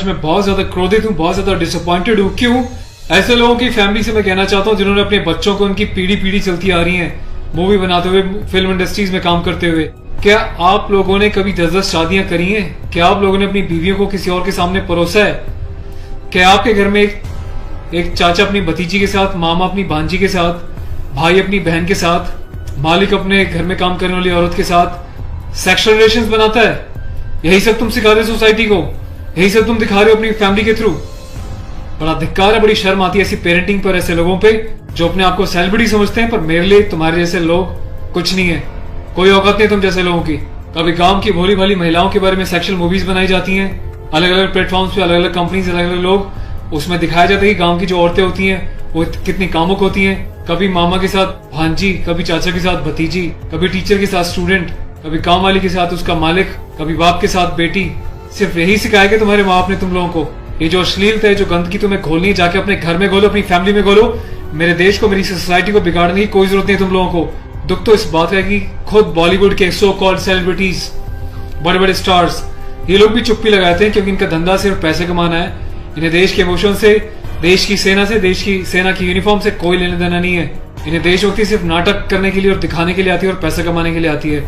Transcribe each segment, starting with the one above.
मैं बहुत ज्यादा क्रोधित हूँ, बहुत ज्यादा डिसअपॉइंटेड हूँ। क्यों? ऐसे लोगों की फैमिली से मैं कहना चाहता हूँ जिन्होंने अपने बच्चों को उनकी पीढ़ी पीढ़ी चलती आ रही है मूवी बनाते हुए, फिल्म इंडस्ट्रीज में काम करते हुए। क्या आप लोगों ने कभी 10-10 शादियां करी हैं? क्या आप लोगों ने अपनी बीवियों को किसी और के सामने परोसा है? क्या आपके घर में एक चाचा अपनी भतीजी के साथ, मामा अपनी भांजी के साथ, भाई अपनी बहन के साथ, मालिक अपने घर में काम करने वाली औरत के साथ सेक्सुअल रिलेशंस बनाता है? यही सब तुम सिखा रहे हो सोसाइटी को, यही सब तुम दिखा रहे हो अपनी फैमिली के थ्रू। बड़ा धिक्कार है, बड़ी शर्म आती है ऐसी पेरेंटिंग पर, ऐसे लोगों पे जो अपने आप को सेलिब्रिटी समझते हैं। पर मेरे लिए तुम्हारे जैसे लोग कुछ नहीं है, कोई औकात नहीं तुम जैसे लोगों की। कभी गांव की भोली भाली महिलाओं के बारे में सेक्सुअल मूवीज बनाई जाती हैं, अलग अलग प्लेटफॉर्म्स पे, अलग अलग कंपनीज, अलग अलग लोग, उसमें दिखाया जाता है कि गांव की जो औरतें होती हैं वो कितनी कामुक होती हैं। कभी मामा के साथ भांजी, कभी चाचा के साथ भतीजी, कभी टीचर के साथ स्टूडेंट, कभी काम वाली के साथ उसका मालिक, कभी बाप के साथ बेटी। सिर्फ यही सिखाया कि तुम्हारे माँ बाप ने तुम लोगों को। ये जो अश्लीलता है, जो गंदगी तुम्हें घोलनी है, जाके अपने घर में घोलो, अपनी फैमिली में घोलो। मेरे देश को, मेरी सोसाइटी को बिगाड़ने की कोई जरूरत नहीं है तुम लोगों को। दुख तो इस बात है कि खुद बॉलीवुड के सो कॉल्ड सेलिब्रिटीज, बड़े बड़े स्टार्स, ये लोग भी चुप्पी लगाते हैं क्योंकि इनका धंधा सिर्फ पैसे कमाना है। इन्हें देश के इमोशन से, देश की सेना से, देश की सेना की यूनिफॉर्म से कोई लेना देना नहीं है। इन्हें देशभक्ति सिर्फ नाटक करने के लिए और दिखाने के लिए आती है और पैसा कमाने के लिए आती है।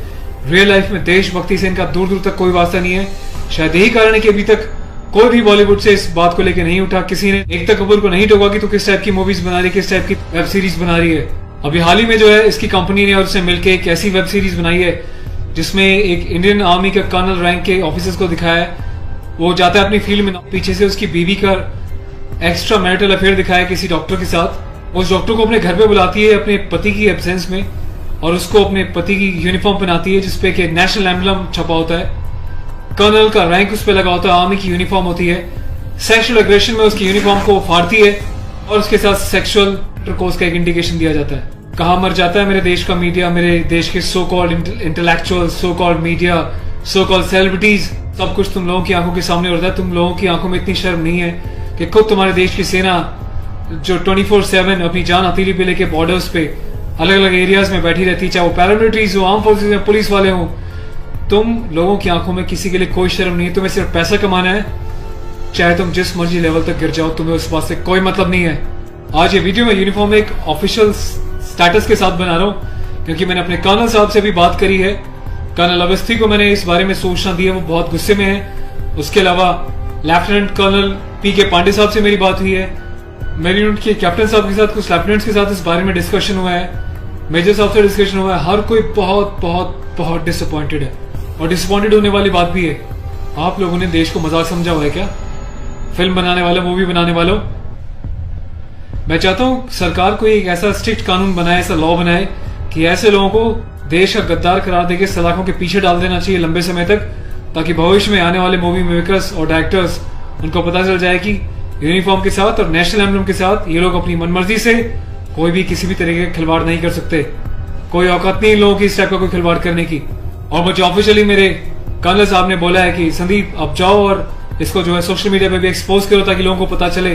रियल लाइफ में देशभक्ति से इनका दूर दूर तक कोई वास्ता नहीं है। शायद यही कारण है कि अभी तक कोई भी बॉलीवुड से इस बात को लेकर नहीं उठा। किसी ने एकता कपूर को नहीं टोका कि तू किस टाइप की मूवीज बना रही है, किस टाइप की वेब सीरीज बना रही है। अभी हाल ही में जो है इसकी कंपनी ने और उससे मिलकर एक ऐसी वेब सीरीज बनाई है जिसमें एक इंडियन आर्मी के कर्नल रैंक के ऑफिसर्स को दिखाया है। वो जाता है अपनी फील्ड में, पीछे से उसकी बीवी का एक्स्ट्रा मैरिटल अफेयर दिखाया किसी डॉक्टर के साथ। उस डॉक्टर को अपने घर पे बुलाती है अपने पति की एब्सेंस में और उसको अपने पति की यूनिफॉर्म पहनाती है जिसपे कि नेशनल एम्बलम छपा होता है, कर्नल का रैंक उस पर लगा होता है, आर्मी की यूनिफॉर्म होती है। सेक्सुअल एग्रेशन में उसकी यूनिफॉर्म को फाड़ती है और उसके साथ सेक्सुअल इंटरकोर्स का एक इंडिकेशन दिया जाता है। कहाँ मर जाता है मेरे देश का मीडिया, मेरे देश के so called intellectual, so called media, so called celebrities. सब कुछ तुम लोगों की आंखों के सामने होता है। तुम लोगों की आंखों में इतनी शर्म नहीं है कि खुद तुम्हारे देश की सेना जो 24/7 अपनी जान हथेली पे लेके बॉर्डर्स पे अलग अलग एरियाज में बैठी रहती है, चाहे वो पैरामिलिट्रीज हो, आर्म फोर्सेज में पुलिस वाले हों, तुम लोगों की आंखों में किसी के लिए कोई शर्म नहीं है। तुम्हें सिर्फ पैसा कमाना है, चाहे तुम जिस मर्जी लेवल तक गिर जाओ, तुम्हें उस बात से कोई मतलब नहीं है। आज ये वीडियो में यूनिफॉर्म एक ऑफिशियल स्टेटस के साथ बना रहा हूँ क्योंकि मैंने अपने कर्नल साहब से भी बात करी है। कर्नल अवस्थी को मैंने इस बारे में सूचना दी है, वो बहुत गुस्से में है। उसके अलावा लेफ्टिनेंट कर्नल PK पांडे साहब से मेरी बात हुई है, मेरी यूनिट के कैप्टन साहब के साथ, कुछ लेफ्टिनेंट्स के साथ इस बारे में डिस्कशन हुआ है, मेजर साहब से डिस्कशन हुआ है। हर कोई बहुत बहुत बहुत डिसअपॉइंटेड है और डिसअपॉइंटेड होने वाली बात भी है। आप लोगों ने देश को मजाक समझा हुआ है क्या? फिल्म बनाने वालों, मूवी बनाने वालों, मैं चाहता हूं सरकार को एक ऐसा स्ट्रिक्ट कानून बनाए, ऐसा लॉ बनाए कि ऐसे लोगों को देश का गद्दार करार देके सलाखों के पीछे डाल देना चाहिए लंबे समय तक, ताकि भविष्य में आने वाले मूवी मेकर्स और डायरेक्टर्स उनको पता चल जाए कि यूनिफॉर्म के साथ और नेशनल एम्बलम के साथ ये लोग अपनी मनमर्जी से कोई भी किसी भी तरीके का खिलवाड़ नहीं कर सकते। कोई औकात नहीं इन लोगों की इस टाइप का कोई खिलवाड़ करने की। और मुझे ऑफिशियली मेरे कर्नल साहब ने बोला है कि संदीप अब जाओ और इसको जो है सोशल मीडिया पे भी एक्सपोज करो ताकि लोगों को पता चले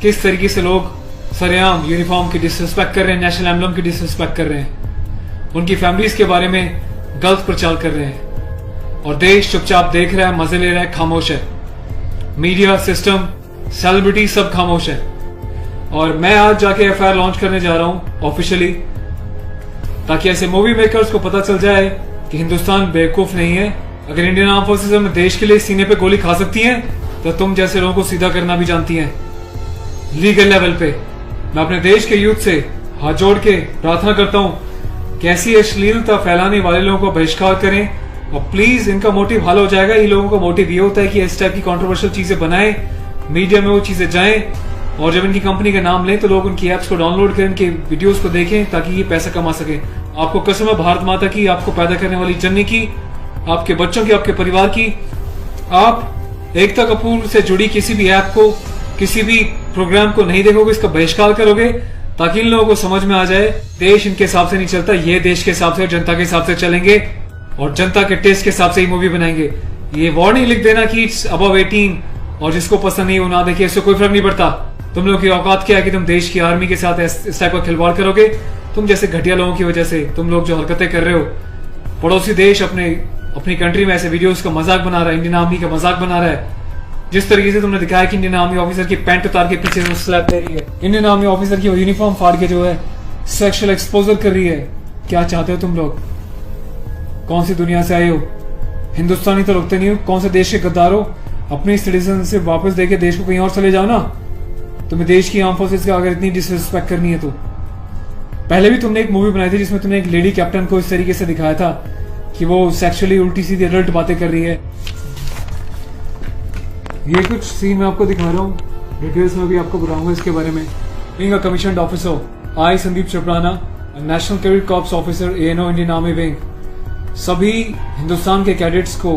किस तरीके से लोग सरेआम यूनिफॉर्म की डिसरिस्पेक्ट कर रहे हैं, नेशनल एम्बलम की डिसरिस्पेक्ट कर रहे हैं, उनकी फैमिलीज के बारे में गलत प्रचार कर रहे हैं। और देश चुपचाप देख रहा है, मजे ले रहा है, खामोश है। मीडिया, सिस्टम, सेलिब्रिटी सब खामोश है। और मैं आज जाके FIR लॉन्च करने जा रहा हूं ऑफिशियली, ताकि ऐसे मूवी मेकर्स को पता चल जाए कि हिंदुस्तान बेवकूफ नहीं है। अगर इंडियन आर्म फोर्सेज में देश के लिए सीने पे गोली खा सकती हैं तो तुम जैसे लोगों को सीधा करना भी जानती हैं लीगल लेवल पे। मैं अपने देश के यूथ से हाथ जोड़ के प्रार्थना करता हूं कि ऐसी अश्लीलता फैलाने वाले लोगों को बहिष्कार करें और प्लीज इनका मोटिव हल हो जाएगा। ये लोगों का मोटिव ये होता है कि इस टाइप की कंट्रोवर्शियल चीजें बनाएं, मीडिया में वो चीजें जाएं और जब इनकी कंपनी का नाम लें तो लोग उनकी एप्स को डाउनलोड करें, इनके वीडियोस को देखें ताकि ये पैसा कमा सके। आपको कसम है भारत माता की, आपको पैदा करने वाली जननी की, आपके बच्चों की, आपके परिवार की, आप एकता कपूर से जुड़ी किसी भी ऐप को, किसी भी प्रोग्राम को नहीं देखोगे, इसका बहिष्कार करोगे ताकि इन लोगों को समझ में आ जाए देश इनके हिसाब से नहीं चलता, ये देश के हिसाब से, जनता के हिसाब से चलेंगे और जनता के टेस्ट के हिसाब से ही मूवी बनाएंगे। ये वार्निंग लिख देना कि इट्स अबव 18 और जिसको पसंद नहीं वो ना देखे, इससे कोई फर्क नहीं पड़ता। तुम लोगों की औकात क्या है कि तुम देश की आर्मी के साथ इस टाइप का खिलवाड़ करोगे? तुम जैसे घटिया लोगों की वजह से, तुम लोग जो हरकतें कर रहे हो, पड़ोसी देश अपनी कंट्री में ऐसे वीडियोस का मजाक बना रहा है, इंडियन आर्मी का मजाक बना रहा है, जिस तरीके से तुमने दिखाया कि इंडियन आर्मी ऑफिसर की पैंट उतार के पीछे से स्लैप दे रही है, इंडियन आर्मी ऑफिसर की यूनिफॉर्म फाड़ के जो है सेक्सुअल एक्सपोजर कर रही है, क्या चाहते हो तुम लोग? कौन सी दुनिया से आए हो? हिंदुस्तानी तो लगते नहीं हो, कौन से देश के गद्दार हो? अपनी सिटीजनशिप वापस देके देश को कहीं और चले जाओ ना। तुम्हें देश की आर्म फोर्सेस का अगर इतनी डिसरिस्पेक्ट करनी है तो। पहले भी तुमने एक मूवी बनाई थी जिसमें तुमने एक लेडी कैप्टन को इस तरीके से दिखाया था कि वो सेक्सुअली उल्टी सीधी अडल्ट बातें कर रही है। ये कुछ सीन मैं आपको दिखा रहा हूँ, डिटेल्स में भी आपको बताऊंगा इसके बारे में। Being a commissioned officer, I Sandeep चपराना, national cadet corps officer ANO Indian army wing, सभी हिंदुस्तान के कैडेट्स को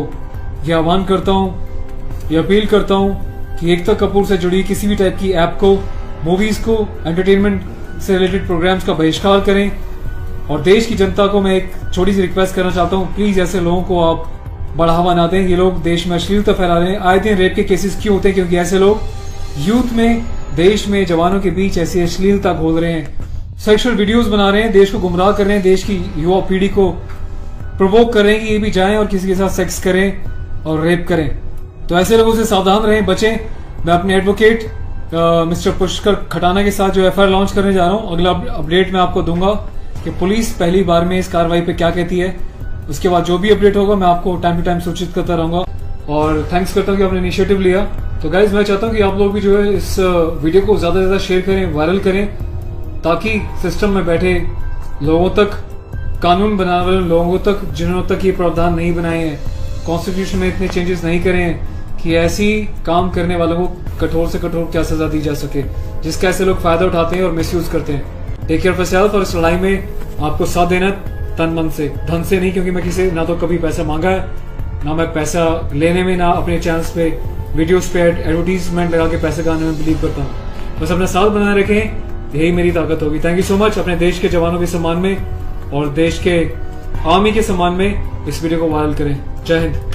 यह आह्वान करता हूँ, यह अपील करता हूँ कि एकता कपूर से जुड़ी किसी भी टाइप की ऐप को, मूवीज को, एंटरटेनमेंट से रिलेटेड प्रोग्राम्स का बहिष्कार करें। और देश की जनता को मैं एक छोटी सी रिक्वेस्ट करना चाहता हूँ, प्लीज ऐसे लोगों को आप बढ़ावा ना दें। ये लोग देश में अश्लीलता फैला रहे हैं। आए दिन रेप के केसेस क्यों होते हैं? क्योंकि ऐसे लोग यूथ में, देश में, जवानों के बीच ऐसी अश्लीलता घोल रहे हैं, सेक्सुअल वीडियोस बना रहे हैं, देश को गुमराह कर रहे हैं, देश की युवा पीढ़ी को प्रोवोक कर रहे हैं कि ये भी जाएं और किसी के साथ सेक्स करें और रेप करें। तो ऐसे लोगों से सावधान रहें, बचें। मैं अपने एडवोकेट मिस्टर पुष्कर खटाना के साथ जो FIR लॉन्च करने जा रहा हूँ, अगला अपडेट मैं आपको दूंगा कि पुलिस पहली बार में इस कार्रवाई पे क्या कहती है। उसके बाद जो भी अपडेट होगा मैं आपको टाइम टू टाइम सूचित करता रहूंगा। और थैंक्स करता हूँ कि आपने इनिशिएटिव लिया। तो गाइज मैं चाहता हूँ कि आप लोग भी जो है इस वीडियो को ज्यादा से ज्यादा शेयर करें, वायरल करें, ताकि सिस्टम में बैठे लोगों तक, कानून बनाने वाले लोगों तक, जिन्होंने तक ये प्रावधान नहीं बनाए हैं, कॉन्स्टिट्यूशन में इतने चेंजेस नहीं करे हैं कि ऐसी काम करने वालों को कठोर से कठोर क्या सजा दी जा सके, जिसका ऐसे लोग फायदा उठाते हैं और मिसयूज करते हैं। Take care of yourself. और इस लड़ाई में आपको साथ देना तन मन से, धन से नहीं, क्योंकि मैं किसी ना तो कभी पैसा मांगा है, ना मैं पैसा लेने में, ना अपने चैनल्स पे वीडियोस पे एडवर्टीजमेंट लगा के पैसे कमाने में बिलीव करता हूँ। बस अपना साथ बनाए रखें, यही मेरी ताकत होगी। Thank you so much. अपने देश के जवानों के सम्मान में और देश के आर्मी के सम्मान में इस वीडियो को वायरल करें। जय हिंद।